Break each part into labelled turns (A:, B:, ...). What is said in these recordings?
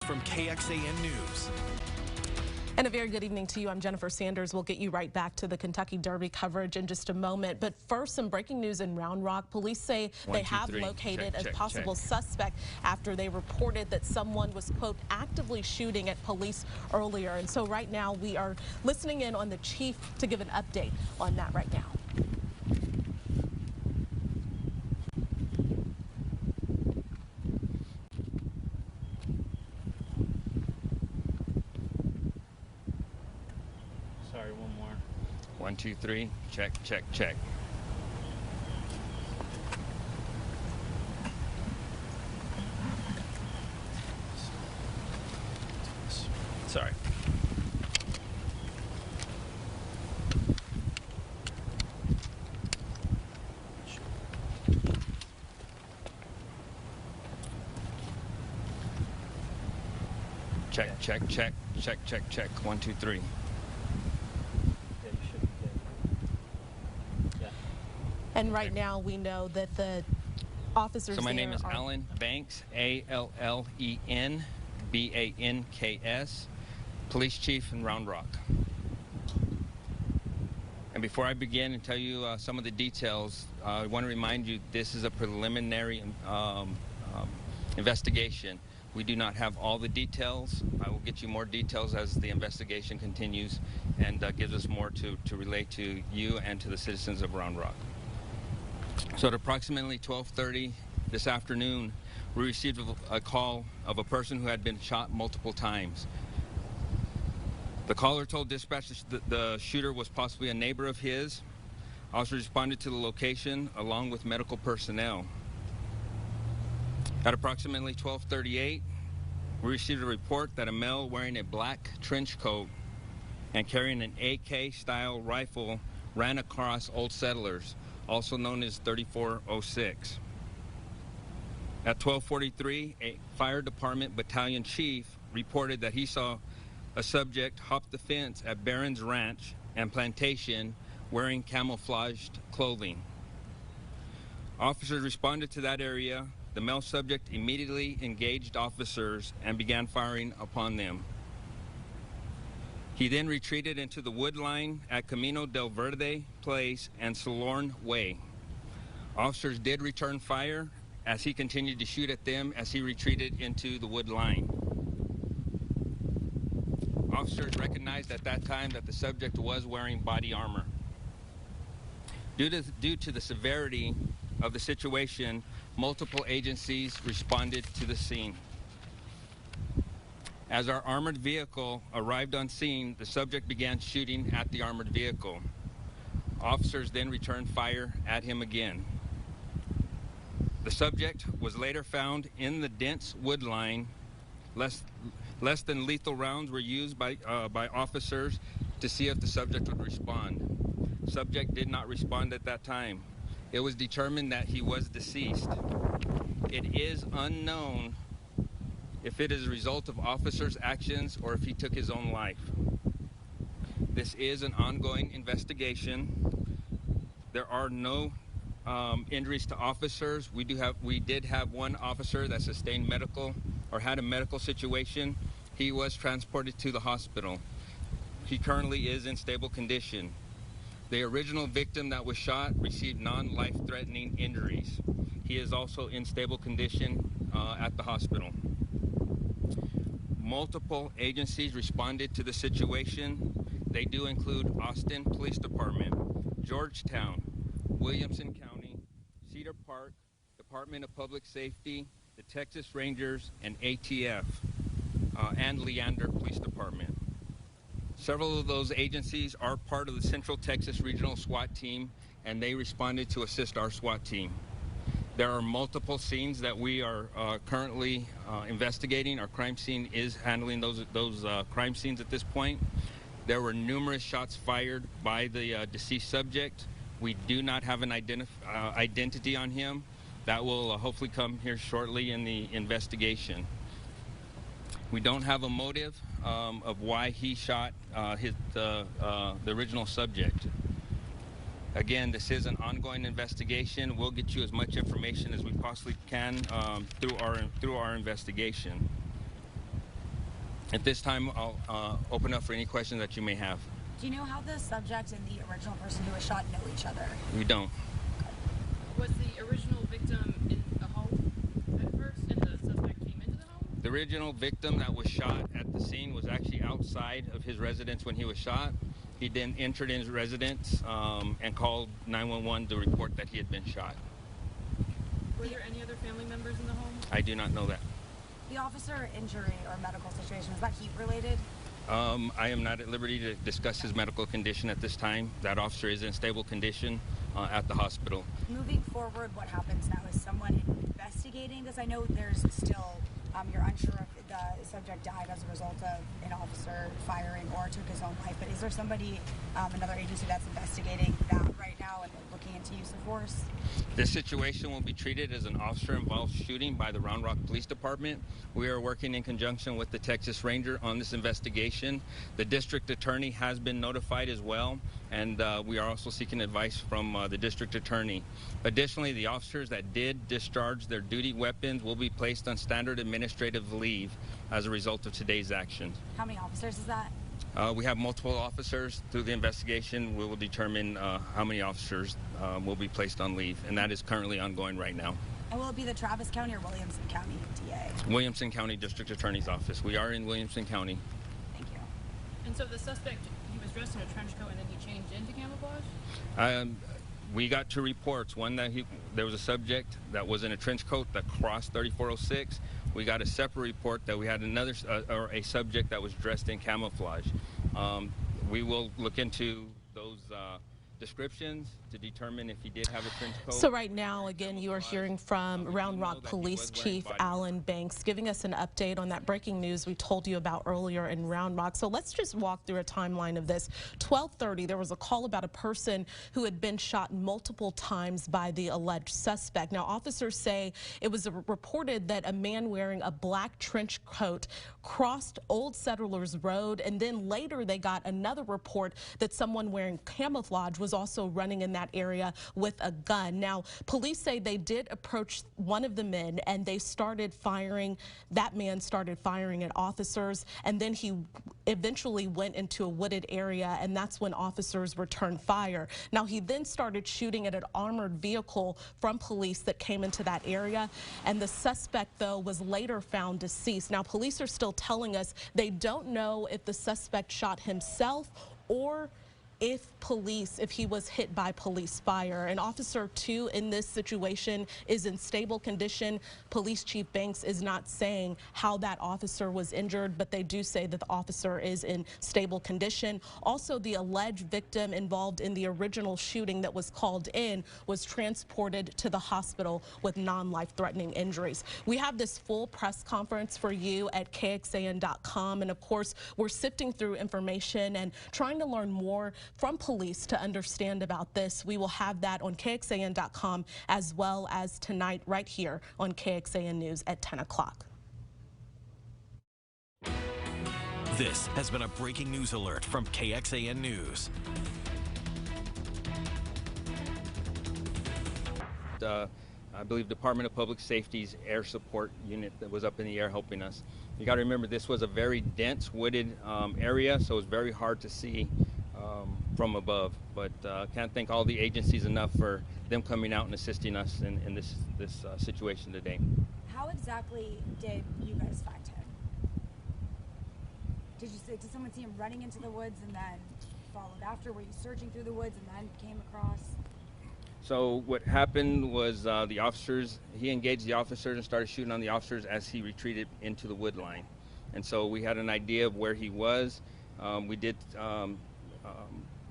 A: from KXAN News.
B: And a very good evening to you. I'm Jennifer Sanders. We'll get you right back to the Kentucky Derby coverage in just a moment. But first, some breaking news in Round Rock. Police say they have located a possible suspect after they reported that someone was, quote, actively shooting at police earlier. And so right now we are listening in on the chief to give an update on that right now.
C: Sorry, one more.
D: 1, 2, 3. Check, check, check.
C: Sorry.
D: Check, check, check, check, check, check. 1, 2, 3.
B: And right now we know that the officers.
D: So my name is Allen Banks, A-L-L-E-N B-A-N-K-S, Police Chief in Round Rock. And before I begin and tell you some of the details, I want to remind you this is a preliminary investigation. We do not have all the details. I will get you more details as the investigation continues and gives us more to relate to you and to the citizens of Round Rock. So at approximately 12:30 this afternoon, we received a call of a person who had been shot multiple times. The caller told dispatch that the shooter was possibly a neighbor of his. Officers responded to the location along with medical personnel. At approximately 12:38, we received a report that a male wearing a black trench coat and carrying an AK-style rifle ran across Old Settlers, also known as 3406. At 12:43, a fire department battalion chief reported that he saw a subject hop the fence at Barron's Ranch and Plantation wearing camouflaged clothing. Officers responded to that area. The male subject immediately engaged officers and began firing upon them. He then retreated into the wood line at Camino del Verde Place and Solorn Way. Officers did return fire as he continued to shoot at them as he retreated into the wood line. Officers recognized at that time that the subject was wearing body armor. Due to the severity of the situation, multiple agencies responded to the scene. As our armored vehicle arrived on scene, the subject began shooting at the armored vehicle. Officers then returned fire at him again. The subject was later found in the dense wood line. Less than lethal rounds were used by officers to see if the subject would respond. Subject did not respond at that time. It was determined that he was deceased. It is unknown if it is a result of officers' actions or if he took his own life. This is an ongoing investigation. There are no injuries to officers. We did have one officer that sustained medical or had a medical situation. He was transported to the hospital. He currently is in stable condition. The original victim that was shot received non-life-threatening injuries. He is also in stable condition at the hospital. Multiple agencies responded to the situation. They do include Austin Police Department, Georgetown, Williamson County, Cedar Park, Department of Public Safety, the Texas Rangers, and ATF, and Leander Police Department. Several of those agencies are part of the Central Texas Regional SWAT Team, and they responded to assist our SWAT team. There are multiple scenes that we are currently investigating. Our crime scene is handling those crime scenes at this point. There were numerous shots fired by the deceased subject. We do not have an identity on him. That will hopefully come here shortly in the investigation. We don't have a motive of why he shot the original subject. Again, this is an ongoing investigation. We'll get you as much information as we possibly can through our investigation. At this time, I'll open up for any questions that you may have.
E: Do you know how the subject and the original person who was shot know each other?
D: We don't.
F: Was the original victim in the home at first, and the suspect came into the home?
D: The original victim that was shot at the scene was actually outside of his residence when he was shot. He then entered his residence and called 911 to report that he had been shot.
F: Were there any other family members in the home?
D: I do not know that.
E: The officer injury or medical situation, was that heat related?
D: I am not at liberty to discuss his medical condition at this time. That officer is in stable condition at the hospital.
E: Moving forward, what happens now? Is someone investigating this? I know there's still, you're unsure if the subject died as a result of an officer firing or took his own life, but is there somebody, another agency that's investigating that right now and looking into use of force?
D: This situation will be treated as an officer-involved shooting by the Round Rock Police Department. We are working in conjunction with the Texas Ranger on this investigation. The district attorney has been notified as well, and we are also seeking advice from the district attorney. Additionally, the officers that did discharge their duty weapons will be placed on standard administrative leave as a result of today's action.
E: How many officers is that?
D: We have multiple officers. Through the investigation, we will determine how many officers will be placed on leave, and that is currently ongoing right now.
E: And will it be the Travis County or Williamson County DA?
D: Williamson County District Attorney's Office. We are in Williamson County.
E: Thank you.
F: And so the suspect, he was dressed in a trench coat and then he changed into camouflage?
D: We got two reports. One that there was a subject that was in a trench coat that crossed 3406. We got a separate report that we had another or a subject that was dressed in camouflage. We will look into those descriptions to determine if he did have a trench coat.
B: So right now, again, you are hearing from Round Rock Police Chief Alan Banks giving us an update on that breaking news we told you about earlier in Round Rock. So let's just walk through a timeline of this. 12:30, there was a call about a person who had been shot multiple times by the alleged suspect. Now, officers say it was reported that a man wearing a black trench coat crossed Old Settlers Road, and then later they got another report that someone wearing camouflage was also running in that area with a gun. Now, police say they did approach one of the men and they started firing. That man started firing at officers, and then he eventually went into a wooded area, and that's when officers returned fire. Now, he then started shooting at an armored vehicle from police that came into that area, and the suspect, though, was later found deceased. Now, police are still telling us they don't know if the suspect shot himself or if he was hit by police fire. And Officer 2 in this situation is in stable condition. Police Chief Banks is not saying how that officer was injured, but they do say that the officer is in stable condition. Also, the alleged victim involved in the original shooting that was called in was transported to the hospital with non-life-threatening injuries. We have this full press conference for you at KXAN.com, and of course, we're sifting through information and trying to learn more from police to understand about this. We will have that on KXAN.com as well as tonight right here on KXAN News at 10 o'clock.
A: This has been a breaking news alert from KXAN News.
D: I believe Department of Public Safety's air support unit that was up in the air helping us. You got to remember, this was a very dense wooded area, so it was very hard to see from above, but can't thank all the agencies enough for them coming out and assisting us in this situation today.
E: How exactly did you guys find him? Did someone see him running into the woods and then followed after? Were you searching through the woods and then came across?
D: So what happened was he engaged the officers and started shooting on the officers as he retreated into the wood line. And so we had an idea of where he was. We did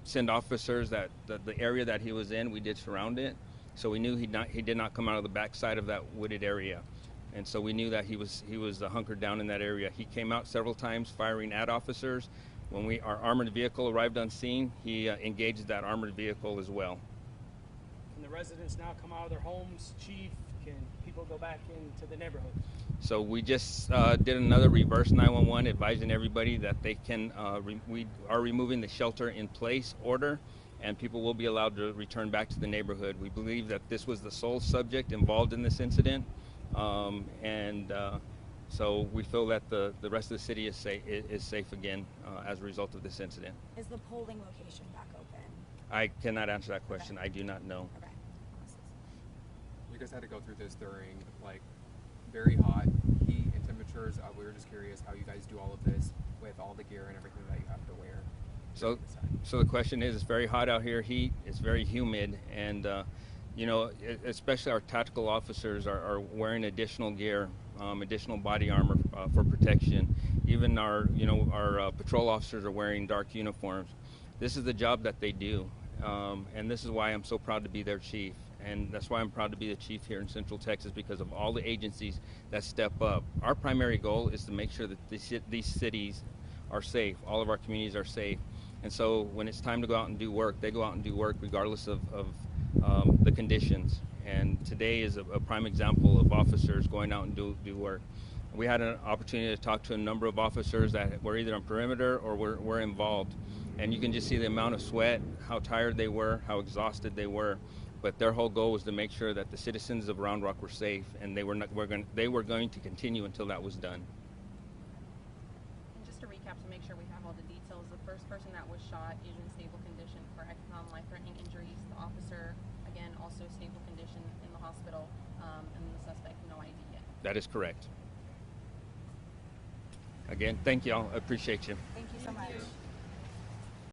D: send officers that the area that he was in, we did surround it. So we knew he did not come out of the backside of that wooded area. And so we knew that he was hunkered down in that area. He came out several times firing at officers. When our armored vehicle arrived on scene, he engaged that armored vehicle as well.
G: Can the residents now come out of their homes, Chief? Can people go back into the neighborhood?
D: So we just did another reverse 911 advising everybody that they can, we are removing the shelter in place order, and people will be allowed to return back to the neighborhood. We believe that this was the sole subject involved in this incident, and So we feel that the rest of the city is safe again as a result of this incident.
E: Is the polling location back open?
D: I cannot answer that question.
E: Okay.
D: I do not know.
E: Okay.
H: You guys had to go through this during like very hot heat and temperatures. We were just curious how you guys do all of this with all the gear and everything that you have to wear.
D: So the question is, it's very hot out here, heat, it's very humid, and you know, especially our tactical officers are wearing additional gear, additional body armor for protection. Even our patrol officers are wearing dark uniforms. This is the job that they do, and this is why I'm so proud to be their chief. And that's why I'm proud to be the chief here in Central Texas, because of all the agencies that step up. Our primary goal is to make sure that these cities are safe, all of our communities are safe. And so when it's time to go out and do work, they go out and do work regardless of the conditions. And today is a prime example of officers going out and do work. We had an opportunity to talk to a number of officers that were either on perimeter or were involved. And you can just see the amount of sweat, how tired they were, how exhausted they were. But their whole goal was to make sure that the citizens of Round Rock were safe, and they were going to continue until that was done.
F: And just to recap, to make sure we have all the details, the first person that was shot is in stable condition for non-life-threatening injuries. The officer, again, also stable condition in the hospital, and the suspect, no ID yet.
D: That is correct. Again, thank y'all. I appreciate you.
E: Thank you so much.